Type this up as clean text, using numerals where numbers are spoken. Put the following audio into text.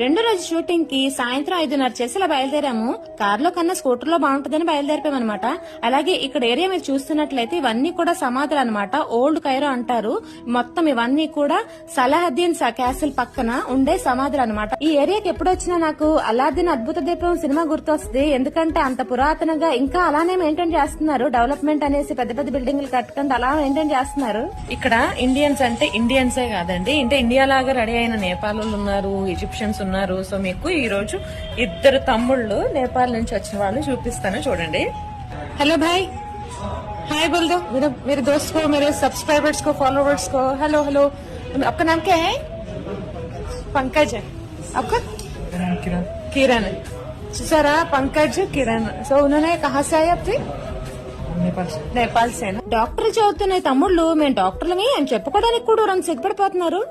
రెండో రోజు షూటింగ్ కి సాయంత్రం 5:30 చేసి ఇలా బయలుదేరాము. కార్లో కన్నా స్కూటర్ లో బాగుంటుందని బయలుదేరిపామన్నమాట. అలాగే ఇక్కడ ఏరియా మీరు చూస్తున్నట్లయితే ఇవన్నీ కూడా సమాధులు అనమాట. ఓల్డ్ కైరో అంటారు. మొత్తం ఇవన్నీ కూడా సలాహద్దీన్ క్యాసిల్ పక్కన ఉండే సమాధులు అనమాట. ఈ ఏరియాకి ఎప్పుడు వచ్చినా నాకు అలాద్దీన్ అద్భుత దీపం సినిమా గుర్తొస్తుంది. ఎందుకంటే అంత పురాతనంగా ఇంకా అలానే మెయింటైన్ చేస్తున్నారు. డెవలప్మెంట్ అనేసి పెద్ద పెద్ద బిల్డింగ్లు కట్టుకుంటూ అలా మెయింటైన్ చేస్తున్నారు. ఇక్కడ ఇండియన్స్ అంటే ఇండియన్సే కాదండి, అంటే ఇండియా లాగా రెడీ అయిన నేపాల్ ఉన్నారు, ఈజిప్షియన్స్ ఉన్నారు. సో మీకు ఈ రోజు ఇద్దరు తమ్ముళ్ళు నేపాల్ నుంచి వచ్చిన వాళ్ళు చూపిస్తాను, చూడండి. हेलो भाई, हाय बोल दो मेरे दोस्त को, मेरे सब्सक्राइबर्स को, फॉलोवर्स को. Hello hello. आपका नाम क्या है? पंकज है. आपका? किरण. सर पंकज किरण. సో उन्होंने कहाँ से आए आपसे? నేపాల్ సేనా. డాక్టర్ చదువుతున్న తమ్ముళ్ళు మేము డాక్టర్లమే అని చెప్పుకోవడానికి కూడా రంగు సిగ్గుపడిపోతున్నారు.